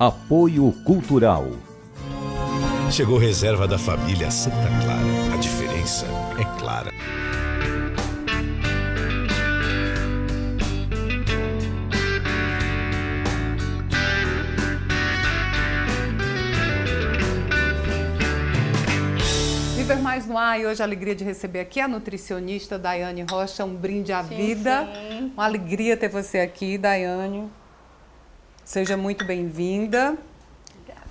Apoio Cultural. Chegou reserva da família Santa Clara. A diferença é clara. Viver Mais no Ar, e hoje a alegria de receber aqui a nutricionista Daiane Rocha, um brinde à vida. Sim. Uma alegria ter você aqui, Daiane. Seja muito bem-vinda.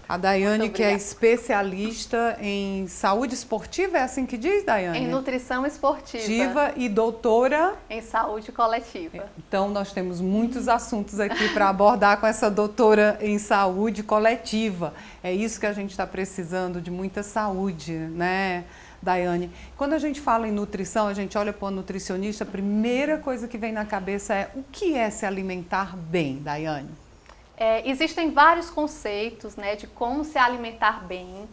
A Daiane, que é especialista em saúde esportiva, é assim que diz, Daiane? Em nutrição esportiva. E doutora em saúde coletiva. Então, nós temos muitos assuntos aqui para abordar com essa doutora em saúde coletiva. É isso que a gente está precisando, de muita saúde, né, Daiane? Quando a gente fala em nutrição, a gente olha para o nutricionista, a primeira coisa que vem na cabeça é o que é se alimentar bem, Daiane? Existem vários conceitos, né, de como se alimentar bem,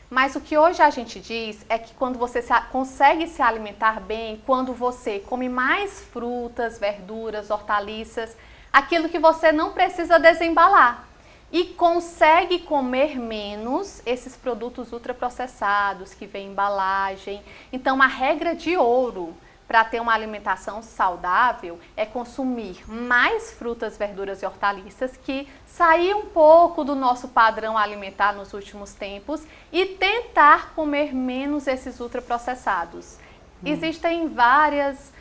mas o que hoje a gente diz é que quando você consegue se alimentar bem, quando você come mais frutas, verduras, hortaliças, aquilo que você não precisa desembalar e consegue comer menos esses produtos ultraprocessados que vêm em embalagem. Então, a regra de ouro para ter uma alimentação saudável é consumir mais frutas, verduras e hortaliças, que sair um pouco do nosso padrão alimentar nos últimos tempos e tentar comer menos esses ultraprocessados. Existem várias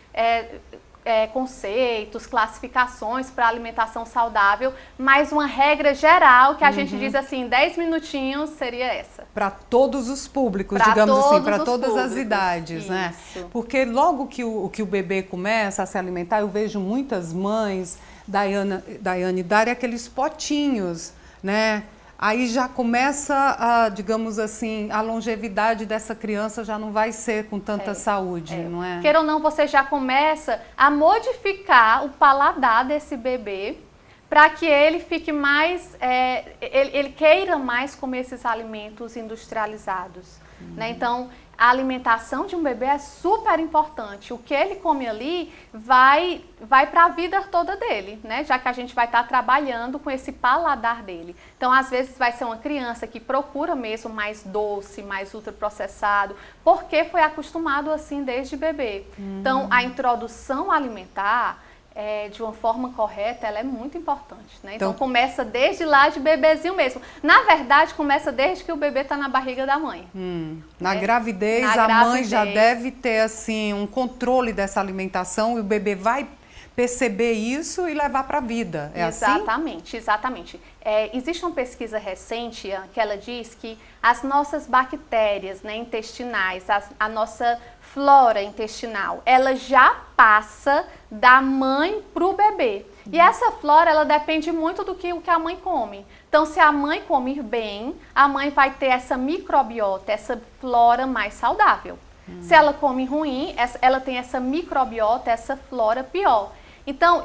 conceitos, classificações para alimentação saudável, mas uma regra geral que a gente diz assim, 10 minutinhos seria essa. Para todos os públicos, digamos assim, para todas as idades, né? Porque logo que o bebê começa a se alimentar, eu vejo muitas mães, Daiane, darem aqueles potinhos, né? Aí já começa, digamos assim, a longevidade dessa criança já não vai ser com tanta saúde, não é? Queira ou não, você já começa a modificar o paladar desse bebê para que ele fique mais, ele queira mais comer esses alimentos industrializados, né? Então, a alimentação de um bebê é super importante. O que ele come ali vai para a vida toda dele, né? Já que a gente vai estar trabalhando com esse paladar dele. Então, às vezes, vai ser uma criança que procura mesmo mais doce, mais ultraprocessado, porque foi acostumado assim desde bebê. Então, a introdução alimentar, de uma forma correta, ela é muito importante, né? Então começa desde lá de bebezinho mesmo. Na verdade, começa desde que o bebê está na barriga da mãe. Na gravidez, mãe já deve ter assim um controle dessa alimentação e o bebê vai perceber isso e levar para a vida. É exatamente, assim? Exatamente. Existe uma pesquisa recente que ela diz que as nossas bactérias, né, intestinais, a nossa flora intestinal, ela já passa da mãe para o bebê. E essa flora, ela depende muito do que a mãe come. Então, se a mãe comer bem, a mãe vai ter essa microbiota, essa flora mais saudável. Se ela come ruim, ela tem essa microbiota, essa flora pior. Então,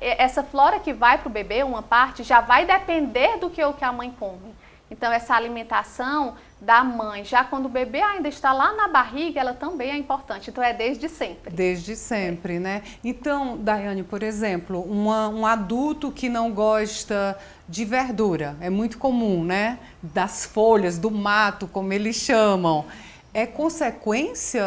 essa flora que vai para o bebê, uma parte, já vai depender do que a mãe come. Então, essa alimentação da mãe, já quando o bebê ainda está lá na barriga, ela também é importante. Então, é desde sempre. Desde sempre, né? Então, Daiane, por exemplo, um adulto que não gosta de verdura, é muito comum, né? Das folhas, do mato, como eles chamam. É consequência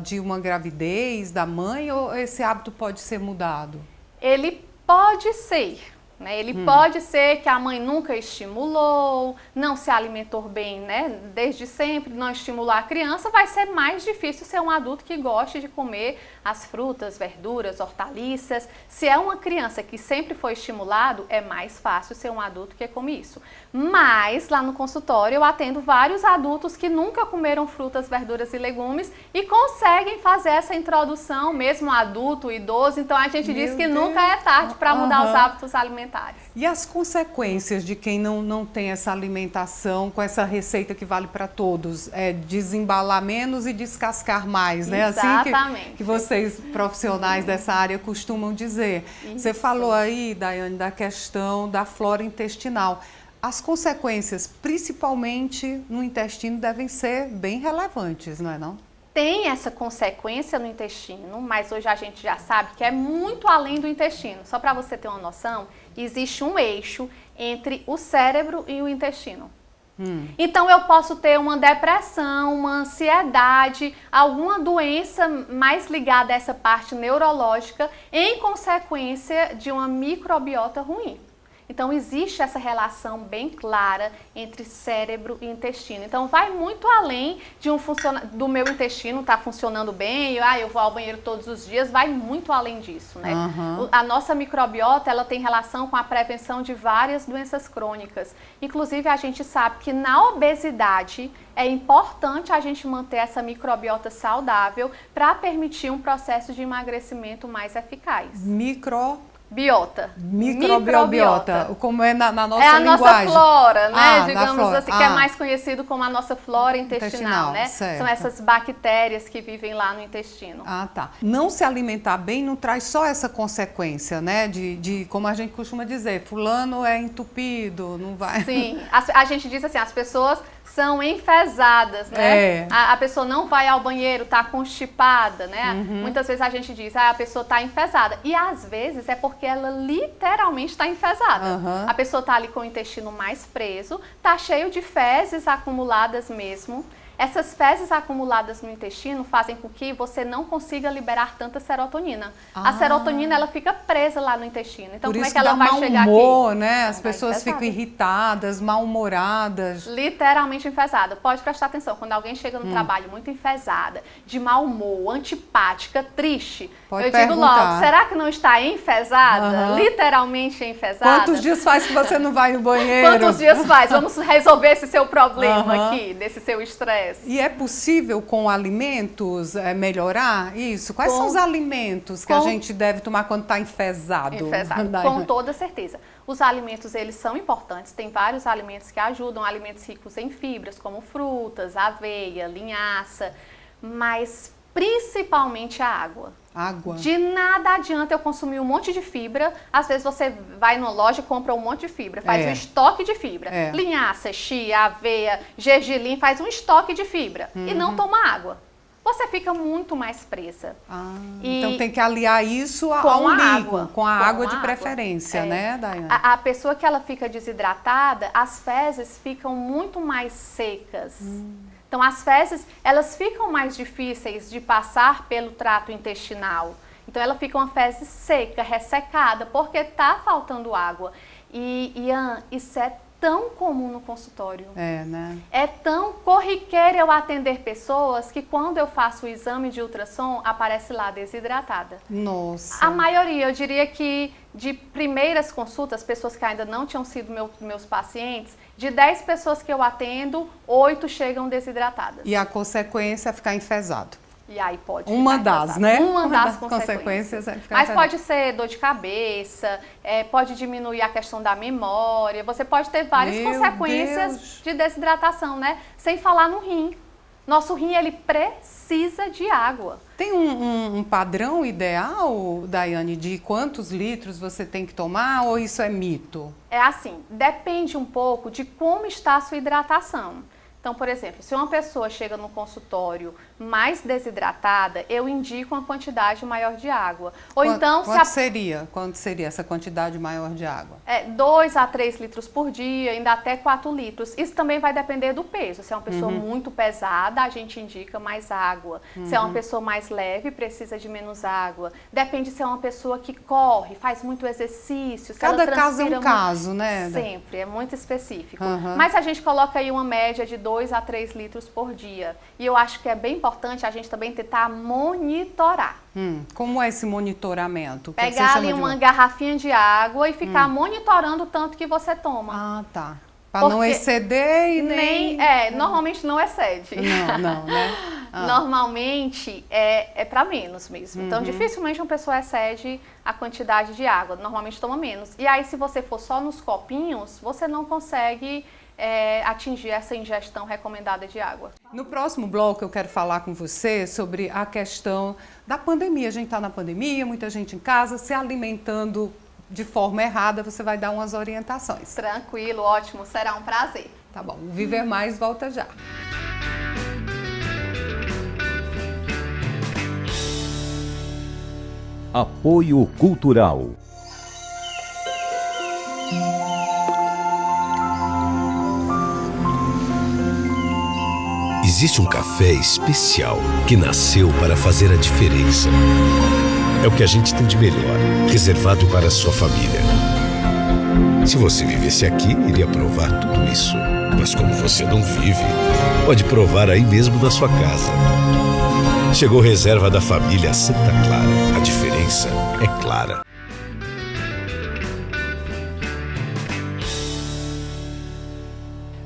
de uma gravidez da mãe ou esse hábito pode ser mudado? Ele pode ser. Ele pode ser que a mãe nunca estimulou, não se alimentou bem, né? Desde sempre, não estimular a criança, vai ser mais difícil ser um adulto que goste de comer as frutas, verduras, hortaliças. Se é uma criança que sempre foi estimulado, é mais fácil ser um adulto que come isso. Mas, lá no consultório, eu atendo vários adultos que nunca comeram frutas, verduras e legumes e conseguem fazer essa introdução, mesmo adulto, idoso. Então, a gente diz que nunca é tarde para mudar os hábitos alimentares. E as consequências de quem não tem essa alimentação com essa receita que vale para todos? É desembalar menos e descascar mais, né? Exatamente. Assim que vocês, profissionais dessa área, costumam dizer. Isso. Você falou aí, Daiane, da questão da flora intestinal. As consequências, principalmente no intestino, devem ser bem relevantes, não é não? Tem essa consequência no intestino, mas hoje a gente já sabe que é muito além do intestino. Só para você ter uma noção, existe um eixo entre o cérebro e o intestino. Então eu posso ter uma depressão, uma ansiedade, alguma doença mais ligada a essa parte neurológica em consequência de uma microbiota ruim. Então existe essa relação bem clara entre cérebro e intestino. Então vai muito além de do meu intestino estar funcionando bem, eu vou ao banheiro todos os dias, vai muito além disso, né? A nossa microbiota, ela tem relação com a prevenção de várias doenças crônicas. Inclusive a gente sabe que na obesidade é importante a gente manter essa microbiota saudável para permitir um processo de emagrecimento mais eficaz. Microbiota, como é na nossa linguagem. É a nossa flora, né? Digamos assim, que é mais conhecido como a nossa flora intestinal, né? Certo. São essas bactérias que vivem lá no intestino. Tá. Não se alimentar bem não traz só essa consequência, né? De como a gente costuma dizer, fulano é entupido, não vai... Sim, a gente diz assim, as pessoas são enfesadas, né? A pessoa não vai ao banheiro, tá constipada, né? Muitas vezes a gente diz, a pessoa tá enfesada. E às vezes é porque ela literalmente está enfesada. A pessoa tá ali com o intestino mais preso, tá cheio de fezes acumuladas mesmo. Essas fezes acumuladas no intestino fazem com que você não consiga liberar tanta serotonina. A serotonina, ela fica presa lá no intestino. Então, como é que ela vai chegar aqui? Humor, né? As pessoas ficam irritadas, mal-humoradas. Literalmente enfesada. Pode prestar atenção, quando alguém chega no trabalho muito enfesada, de mau humor, antipática, triste, eu digo logo, será que não está enfesada? Literalmente enfesada? Quantos dias faz que você não vai no banheiro? Quantos dias faz? Vamos resolver esse seu problema aqui, desse seu estresse. E é possível com alimentos melhorar isso? Quais são os alimentos que a gente deve tomar quando está enfesado? Com toda certeza. Os alimentos, eles são importantes. Tem vários alimentos que ajudam, alimentos ricos em fibras, como frutas, aveia, linhaça, mas principalmente a água. De nada adianta eu consumir um monte de fibra. Às vezes você vai numa loja e compra um monte de fibra, faz um estoque de fibra. Linhaça, chia, aveia, gergelim, faz um estoque de fibra e não toma água. Você fica muito mais presa. Então tem que aliar isso ao líquido, com a água de preferência, né, Daiane? A pessoa que ela fica desidratada, as fezes ficam muito mais secas. Então, as fezes, elas ficam mais difíceis de passar pelo trato intestinal. Então, ela fica uma fezes seca, ressecada, porque está faltando água. E, Ian, isso é tão comum no consultório. Né? É tão corriqueiro eu atender pessoas que quando eu faço o exame de ultrassom, aparece lá desidratada. Nossa! A maioria, eu diria que de primeiras consultas, pessoas que ainda não tinham sido meus pacientes, de 10 pessoas que eu atendo, 8 chegam desidratadas. E a consequência é ficar enfesado. E aí pode Uma das, né? Uma das consequências é ficar Mas enfesado. pode ser dor de cabeça, pode diminuir a questão da memória, você pode ter várias consequências de desidratação, né? Sem falar no rim. Nosso rim, ele precisa de água. Tem um padrão ideal, Daiane, de quantos litros você tem que tomar ou isso é mito? É assim, depende um pouco de como está a sua hidratação. Então, por exemplo, se uma pessoa chega no consultório mais desidratada, eu indico uma quantidade maior de água. Ou então, Quanto seria essa quantidade maior de água? 2 a 3 litros por dia, ainda até 4 litros. Isso também vai depender do peso. Se é uma pessoa muito pesada, a gente indica mais água. Se é uma pessoa mais leve, precisa de menos água. Depende se é uma pessoa que corre, faz muito exercício. Cada caso é um caso, né? Sempre, é muito específico. Mas a gente coloca aí uma média de 2 a 3 litros por dia. E eu acho que é bem importante a gente também tentar monitorar. Como é esse monitoramento? Pegar ali uma garrafinha de água e ficar monitorando o tanto que você toma. Tá. Para não exceder e nem... Normalmente não excede. Não, né? Normalmente é para menos mesmo. Então, dificilmente uma pessoa excede a quantidade de água. Normalmente toma menos. E aí, se você for só nos copinhos, você não consegue atingir essa ingestão recomendada de água. No próximo bloco eu quero falar com você sobre a questão da pandemia. A gente está na pandemia, muita gente em casa se alimentando de forma errada, você vai dar umas orientações. Tranquilo, ótimo, será um prazer. Tá bom, o Viver Mais volta já. Apoio Cultural. existe um café especial que nasceu para fazer a diferença. É o que a gente tem de melhor, reservado para a sua família. Se você vivesse aqui, iria provar tudo isso. Mas como você não vive, pode provar aí mesmo na sua casa. Chegou reserva da família Santa Clara. A diferença é clara.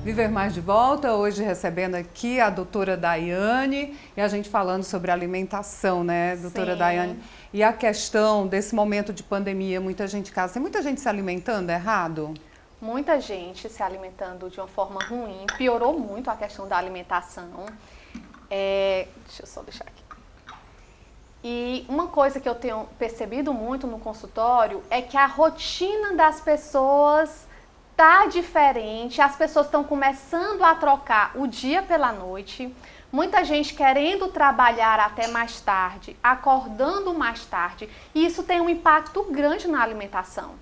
Viver Mais de volta, hoje recebendo aqui a doutora Daiane e a gente falando sobre alimentação, né, doutora Sim. Daiane? E a questão desse momento de pandemia, muita gente em casa, tem muita gente se alimentando errado? Muita gente se alimentando de uma forma ruim, piorou muito a questão da alimentação. Deixa eu só deixar aqui. E uma coisa que eu tenho percebido muito no consultório é que a rotina das pessoas tá diferente, as pessoas estão começando a trocar o dia pela noite, muita gente querendo trabalhar até mais tarde, acordando mais tarde, e isso tem um impacto grande na alimentação.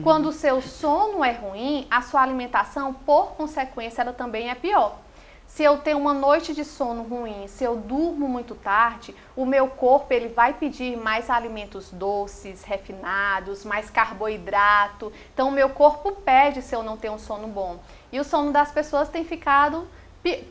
Quando o seu sono é ruim, a sua alimentação, por consequência, ela também é pior. Se eu tenho uma noite de sono ruim, se eu durmo muito tarde, o meu corpo ele vai pedir mais alimentos doces, refinados, mais carboidrato. Então, o meu corpo pede se eu não tenho um sono bom. E o sono das pessoas tem ficado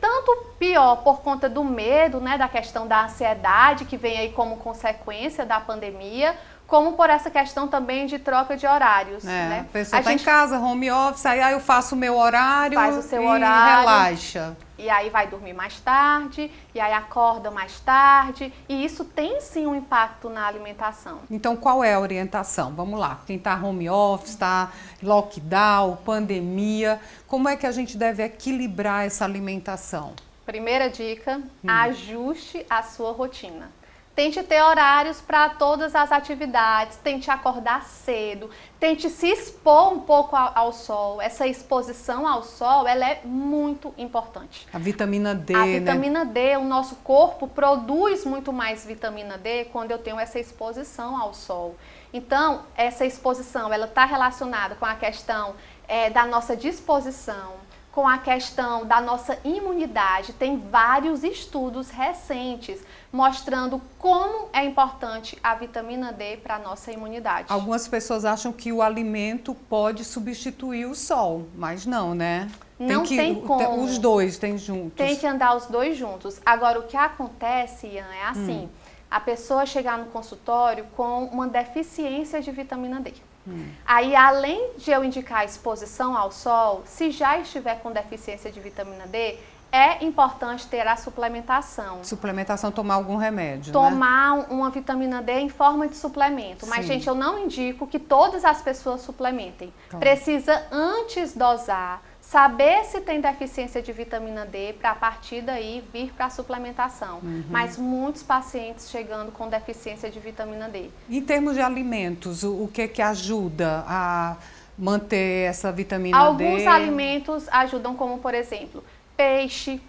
tanto pior por conta do medo, né, da questão da ansiedade que vem aí como consequência da pandemia, como por essa questão também de troca de horários. Né? A pessoa está em casa, home office, aí eu faço o meu horário, faz o seu e horário, relaxa. E aí vai dormir mais tarde, e aí acorda mais tarde, e isso tem sim um impacto na alimentação. Então, qual é a orientação? Vamos lá, quem está home office, está lockdown, pandemia, como é que a gente deve equilibrar essa alimentação? Primeira dica, ajuste a sua rotina. Tente ter horários para todas as atividades, tente acordar cedo, tente se expor um pouco ao sol. Essa exposição ao sol, ela é muito importante. A vitamina D, A vitamina D, o nosso corpo produz muito mais vitamina D quando eu tenho essa exposição ao sol. Então, essa exposição, ela está relacionada com a questão da nossa disposição, com a questão da nossa imunidade. Tem vários estudos recentes mostrando como é importante a vitamina D para a nossa imunidade. Algumas pessoas acham que o alimento pode substituir o sol, mas não, né? Não tem como. Os dois tem juntos. Tem que andar os dois juntos. Agora, o que acontece, Ian, é assim, a pessoa chegar no consultório com uma deficiência de vitamina D. Aí, além de eu indicar a exposição ao sol, se já estiver com deficiência de vitamina D, é importante ter a suplementação. Suplementação, tomar algum remédio, tomar, né? Uma vitamina D em forma de suplemento. Mas, gente, eu não indico que todas as pessoas suplementem. Precisa antes dosar, saber se tem deficiência de vitamina D para a partir daí vir para a suplementação. Mas muitos pacientes chegando com deficiência de vitamina D. Em termos de alimentos, o que ajuda a manter essa vitamina D? Alguns alimentos ajudam, como por exemplo,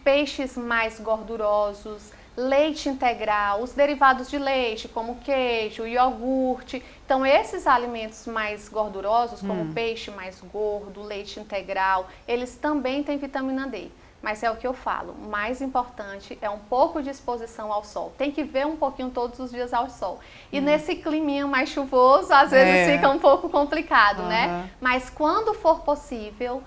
peixes mais gordurosos, leite integral, os derivados de leite, como queijo, iogurte. Então, esses alimentos mais gordurosos, como peixe mais gordo, leite integral, eles também têm vitamina D. Mas é o que eu falo, o mais importante é um pouco de exposição ao sol. Tem que ver um pouquinho todos os dias ao sol. E nesse climinha mais chuvoso, às vezes fica um pouco complicado, né? Mas quando for possível,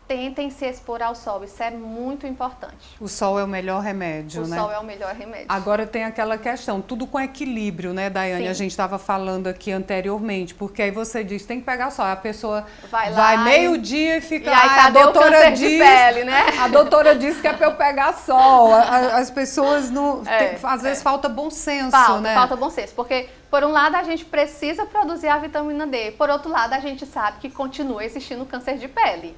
tentem se expor ao sol, isso é muito importante. O sol é o melhor remédio, né? O sol é o melhor remédio. Agora tem aquela questão, tudo com equilíbrio, né, Daiane? Sim. A gente estava falando aqui anteriormente, porque aí você diz, tem que pegar sol, a pessoa vai meio-dia e fica... E aí, cadê a doutora o câncer diz, de pele, né? A doutora disse que é para eu pegar sol. As pessoas, não, às vezes, falta bom senso, né? Falta bom senso, porque... Por um lado, a gente precisa produzir a vitamina D. Por outro lado, a gente sabe que continua existindo câncer de pele.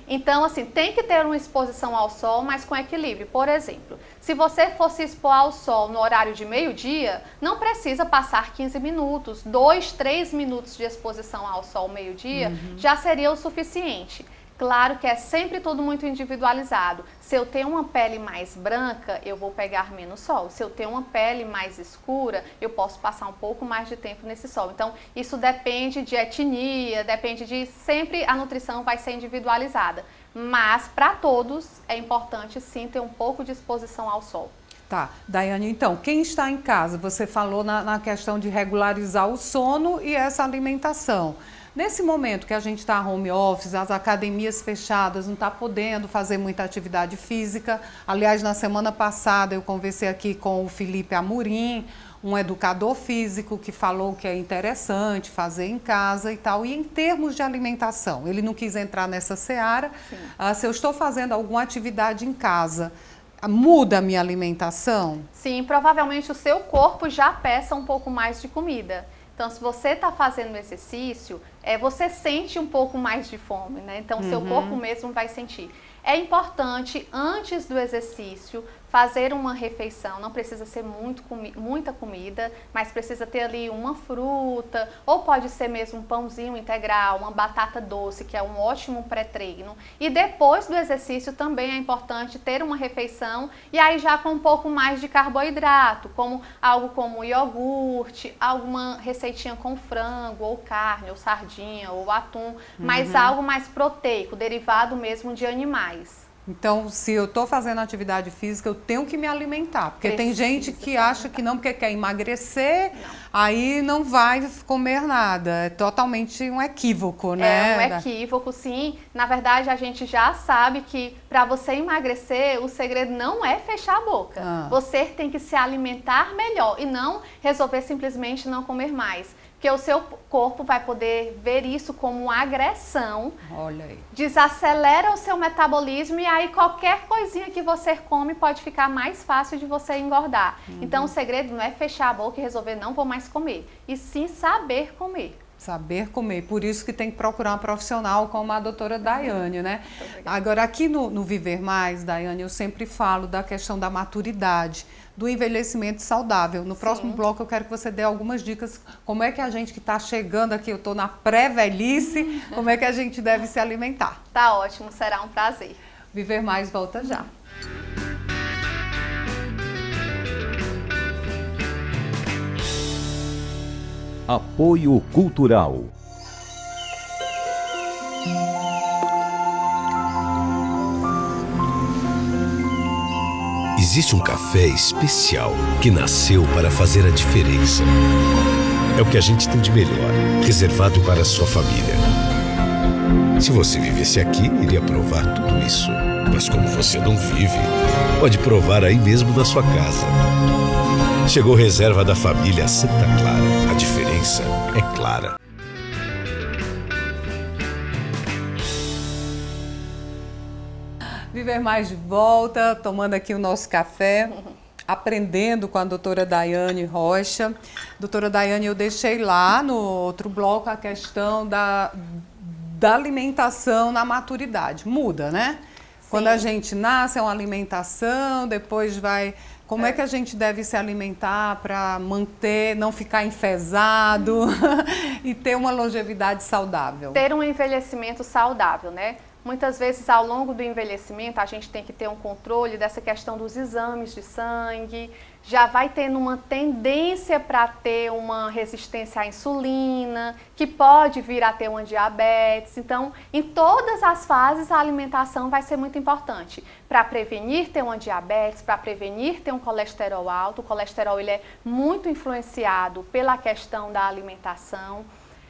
Então, assim, tem que ter uma exposição ao sol, mas com equilíbrio. Por exemplo, se você for se expor ao sol no horário de meio-dia, não precisa passar 15 minutos. 2, 3 minutos de exposição ao sol meio-dia já seria o suficiente. Claro que é sempre tudo muito individualizado. Se eu tenho uma pele mais branca, eu vou pegar menos sol. Se eu tenho uma pele mais escura, eu posso passar um pouco mais de tempo nesse sol. Então, isso depende de etnia, depende de... Sempre a nutrição vai ser individualizada. Mas, para todos, é importante sim ter um pouco de exposição ao sol. Tá, Daiane, então, quem está em casa, você falou na questão de regularizar o sono e essa alimentação. Nesse momento que a gente está home office, as academias fechadas, não está podendo fazer muita atividade física. Aliás, na semana passada eu conversei aqui com o Felipe Amorim, um educador físico, que falou que é interessante fazer em casa e tal. E em termos de alimentação, ele não quis entrar nessa seara. Se eu estou fazendo alguma atividade em casa, muda a minha alimentação? Sim, provavelmente o seu corpo já peça um pouco mais de comida. Então, se você está fazendo exercício, você sente um pouco mais de fome, né? Então, o seu corpo mesmo vai sentir. É importante, antes do exercício, fazer uma refeição. Não precisa ser muita comida, mas precisa ter ali uma fruta, ou pode ser mesmo um pãozinho integral, uma batata doce, que é um ótimo pré-treino. E depois do exercício também é importante ter uma refeição, e aí já com um pouco mais de carboidrato, como algo como iogurte, alguma receitinha com frango, ou carne, ou sardinha, ou atum, mas algo mais proteico, derivado mesmo de animais. Então, se eu estou fazendo atividade física, eu tenho que me alimentar. Porque tem gente que acha que não, porque quer emagrecer, aí não vai comer nada. É totalmente um equívoco, né? É um equívoco, sim. Na verdade, a gente já sabe que para você emagrecer, o segredo não é fechar a boca. Você tem que se alimentar melhor e não resolver simplesmente não comer mais. Porque o seu corpo vai poder ver isso como uma agressão. Olha aí. Desacelera o seu metabolismo e aí qualquer coisinha que você come pode ficar mais fácil de você engordar. Então o segredo não é fechar a boca e resolver não vou mais comer, e sim saber comer. Saber comer, por isso que tem que procurar uma profissional como a doutora Daiane, né? Agora, aqui no Viver Mais, Daiane, eu sempre falo da questão da maturidade, do envelhecimento saudável. No próximo bloco eu quero que você dê algumas dicas, como é que a gente que está chegando aqui, eu estou na pré-velhice, como é que a gente deve se alimentar. Tá ótimo, será um prazer. Viver Mais volta já. Apoio Cultural. Existe um café especial que nasceu para fazer a diferença. É o que a gente tem de melhor, reservado para a sua família. Se você vivesse aqui, iria provar tudo isso. Mas como você não vive, pode provar aí mesmo na sua casa. Chegou reserva da família Santa Clara. A diferença é clara. Viver Mais de volta, tomando aqui o nosso café, aprendendo com a doutora Daiane Rocha. Doutora Daiane, eu deixei lá no outro bloco a questão da alimentação na maturidade. Muda, né? Sim. Quando a gente nasce é uma alimentação, depois vai... Como é que a gente deve se alimentar para manter, não ficar enfesado e ter uma longevidade saudável? Ter um envelhecimento saudável, né? Muitas vezes, ao longo do envelhecimento, a gente tem que ter um controle dessa questão dos exames de sangue, já vai tendo uma tendência para ter uma resistência à insulina, que pode vir a ter uma diabetes. Então, em todas as fases, a alimentação vai ser muito importante para prevenir ter uma diabetes, para prevenir ter um colesterol alto. O colesterol ele é muito influenciado pela questão da alimentação.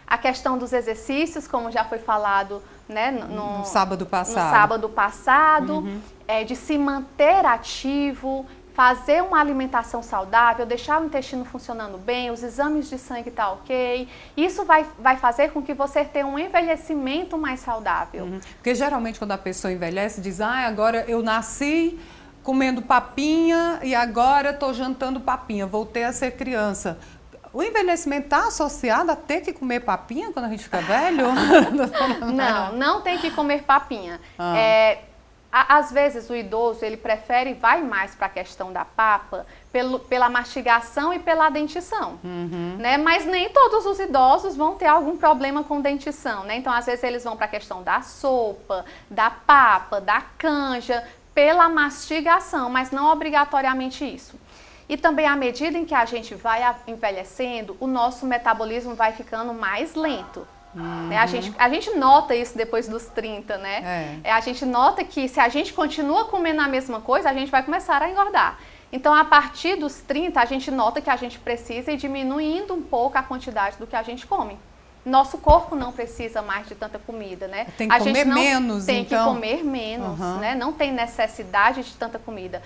A questão dos exercícios, como já foi falado, né, no sábado passado, de se manter ativo, fazer uma alimentação saudável, deixar o intestino funcionando bem, os exames de sangue tá ok. Isso vai fazer com que você tenha um envelhecimento mais saudável. Porque geralmente quando a pessoa envelhece, diz, agora eu nasci comendo papinha e agora estou jantando papinha, voltei a ser criança. O envelhecimento está associado a ter que comer papinha quando a gente fica velho? Não tem que comer papinha. Às vezes o idoso, ele prefere, vai mais para a questão da papa, pela mastigação e pela dentição, né? Mas nem todos os idosos vão ter algum problema com dentição, né? Então, às vezes eles vão para a questão da sopa, da papa, da canja, pela mastigação, mas não obrigatoriamente isso. E também, à medida em que a gente vai envelhecendo, o nosso metabolismo vai ficando mais lento. Né? A gente nota isso depois dos 30, né? A gente nota que se a gente continua comendo a mesma coisa, a gente vai começar a engordar. Então, a partir dos 30, a gente nota que a gente precisa ir diminuindo um pouco a quantidade do que a gente come. Nosso corpo não precisa mais de tanta comida, né? Tem que comer menos, tem então. que comer menos, né? Não tem necessidade de tanta comida.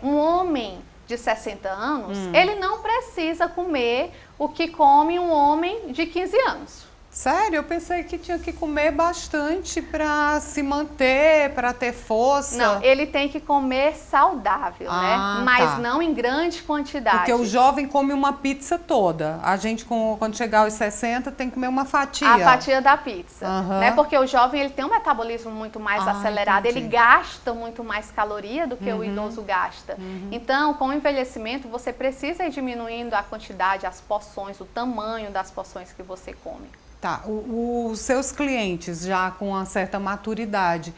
Um homem de 60 anos, ele não precisa comer o que come um homem de 15 anos. Sério? Eu pensei que tinha que comer bastante para se manter, para ter força. Não, ele tem que comer saudável, né? Mas não em grande quantidade. Porque o jovem come uma pizza toda. A gente, quando chegar aos 60, tem que comer uma fatia. A fatia da pizza, né? Porque o jovem, ele tem um metabolismo muito mais acelerado. Entendi. Ele gasta muito mais caloria do que o idoso gasta. Então, com o envelhecimento, você precisa ir diminuindo a quantidade, as porções, o tamanho das porções que você come. Tá, os seus clientes já com uma certa maturidade,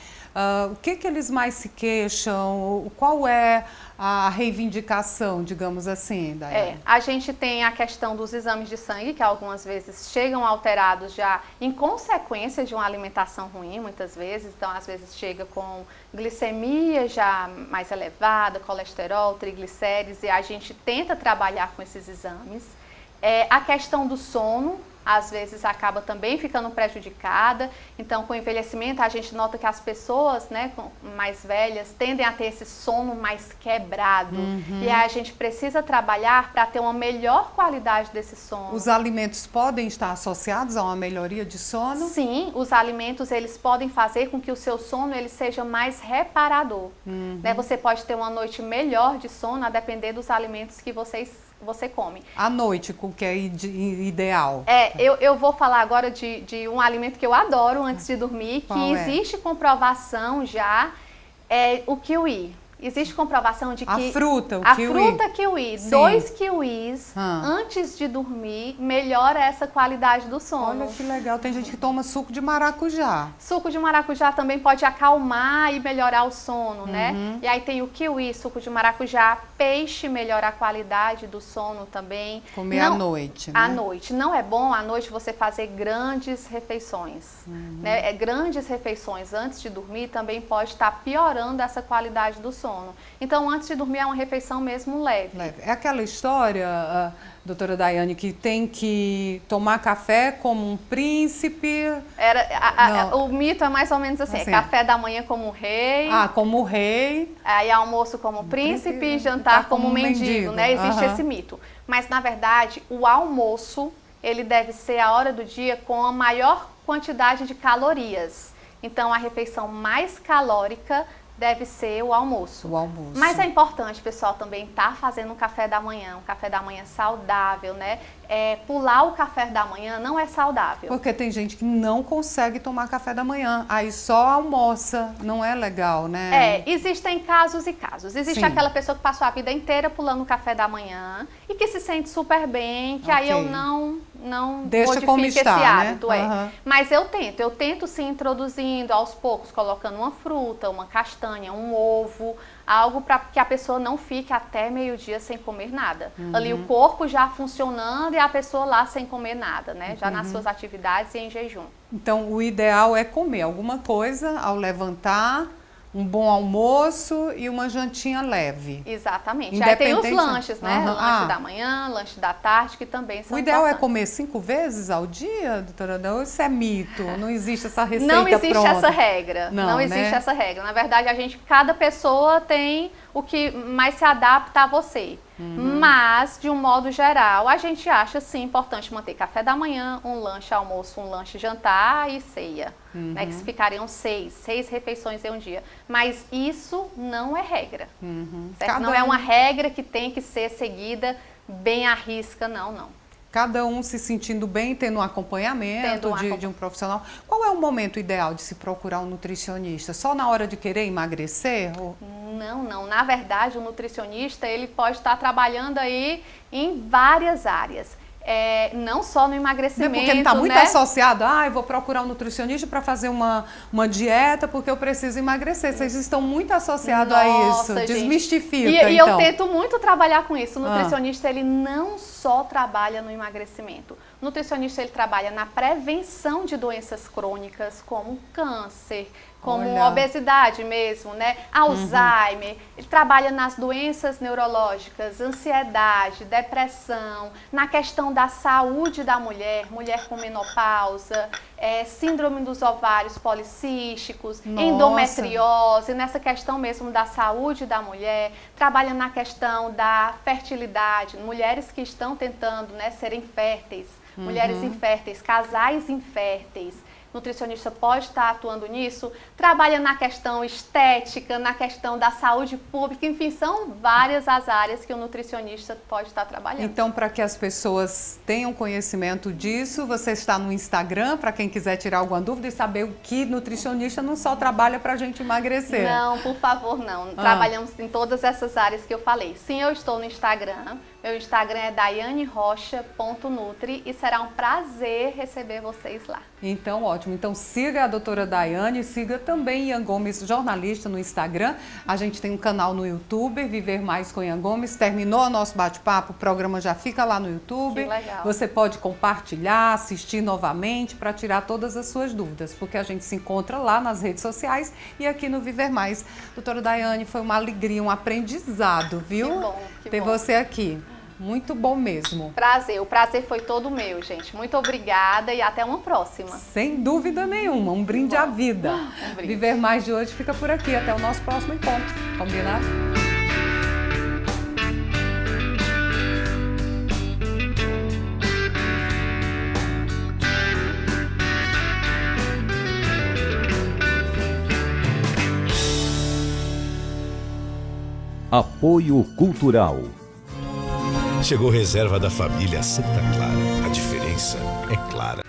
o que eles mais se queixam? Qual é a reivindicação, digamos assim, Daiane? A gente tem a questão dos exames de sangue, que algumas vezes chegam alterados já em consequência de uma alimentação ruim, muitas vezes. Então, às vezes chega com glicemia já mais elevada, colesterol, triglicérides, e a gente tenta trabalhar com esses exames. A questão do sono, às vezes acaba também ficando prejudicada. Então, com o envelhecimento, a gente nota que as pessoas, né, mais velhas tendem a ter esse sono mais quebrado. E aí a gente precisa trabalhar para ter uma melhor qualidade desse sono. Os alimentos podem estar associados a uma melhoria de sono? Sim, os alimentos, eles podem fazer com que o seu sono ele seja mais reparador. Né? Você pode ter uma noite melhor de sono a depender dos alimentos que você come. À noite, o que é ideal? Eu vou falar agora de um alimento que eu adoro antes de dormir, que existe comprovação já, o kiwi. Existe comprovação de que a fruta kiwi, 2 kiwis antes de dormir melhora essa qualidade do sono. Olha que legal, tem gente que toma suco de maracujá. Suco de maracujá também pode acalmar e melhorar o sono, né? E aí tem o kiwi, suco de maracujá, peixe melhora a qualidade do sono também. Comer à noite, né? À noite. Não é bom à noite você fazer grandes refeições. Né? Grandes refeições antes de dormir também pode estar piorando essa qualidade do sono. Então, antes de dormir, é uma refeição mesmo leve. É aquela história, doutora Daiane, que tem que tomar café como um príncipe? O mito é mais ou menos assim, café da manhã como rei. Como rei. Aí almoço como príncipe e jantar como mendigo, né? Existe esse mito. Mas, na verdade, o almoço, ele deve ser a hora do dia com a maior quantidade de calorias. Então, a refeição mais calórica deve ser o almoço. Mas é importante, pessoal, também estar fazendo um café da manhã saudável, né? Pular o café da manhã não é saudável. Porque tem gente que não consegue tomar café da manhã, aí só almoça, não é legal, né? Existem casos e casos. Existe aquela pessoa que passou a vida inteira pulando o café da manhã e que se sente super bem, que aí eu não modifico esse hábito, né? Mas eu tento sim introduzindo aos poucos, colocando uma fruta, uma castanha, um ovo, algo para que a pessoa não fique até meio-dia sem comer nada. Ali o corpo já funcionando e a pessoa lá sem comer nada, né? Já nas suas atividades e em jejum. Então, o ideal é comer alguma coisa ao levantar, um bom almoço e uma jantinha leve. Exatamente. Aí tem os lanches, né? Lanche da manhã, lanche da tarde, que também são O ideal importantes. é comer 5 vezes ao dia, doutora Daiane? Isso é mito, não existe essa receita Não existe pronta. essa regra. Não existe essa regra. Na verdade, cada pessoa tem o que mais se adapta a você. Mas, de um modo geral, a gente acha sim importante manter café da manhã, um lanche almoço, um lanche jantar e ceia. Né, que ficariam 6 refeições em um dia. Mas isso não é regra. Certo? Não é uma regra que tem que ser seguida bem à risca, não. Cada um se sentindo bem, tendo um acompanhamento de um profissional. Qual é o momento ideal de se procurar um nutricionista? Só na hora de querer emagrecer? Não. Na verdade, o nutricionista ele pode estar trabalhando aí em várias áreas. Não só no emagrecimento, porque ele está muito associado, eu vou procurar um nutricionista para fazer uma dieta porque eu preciso emagrecer. Vocês estão muito associados a isso. Gente. Desmistifica, e eu tento muito trabalhar com isso. O nutricionista, ele não só trabalha no emagrecimento. O nutricionista, ele trabalha na prevenção de doenças crônicas, como câncer, como obesidade mesmo, né? Alzheimer. Ele trabalha nas doenças neurológicas, ansiedade, depressão, na questão da saúde da mulher com menopausa, síndrome dos ovários policísticos, endometriose, nessa questão mesmo da saúde da mulher. Trabalha na questão da fertilidade, mulheres que estão tentando, né, serem férteis, mulheres inférteis, casais inférteis. Nutricionista pode estar atuando nisso, trabalha na questão estética, na questão da saúde pública, enfim, são várias as áreas que o nutricionista pode estar trabalhando. Então, para que as pessoas tenham conhecimento disso, você está no Instagram, para quem quiser tirar alguma dúvida e saber o que nutricionista não só trabalha para a gente emagrecer. Não, por favor, não. Trabalhamos em todas essas áreas que eu falei. Sim, eu estou no Instagram. Meu Instagram é daianerocha.nutri e será um prazer receber vocês lá. Então, ótimo. Então, siga a doutora Daiane, siga também Ian Gomes, jornalista, no Instagram. A gente tem um canal no YouTube, Viver Mais com Ian Gomes. Terminou o nosso bate-papo, o programa já fica lá no YouTube. Que legal. Você pode compartilhar, assistir novamente para tirar todas as suas dúvidas, porque a gente se encontra lá nas redes sociais e aqui no Viver Mais. Doutora Daiane, foi uma alegria, um aprendizado, viu? Que bom, ter você aqui. Muito bom mesmo. Prazer, o prazer foi todo meu, gente. Muito obrigada e até uma próxima. Sem dúvida nenhuma, um brinde à vida. Um brinde. Viver Mais de hoje fica por aqui, até o nosso próximo encontro. Combinado? Apoio Cultural. Chegou reserva da família Santa Clara. A diferença é clara.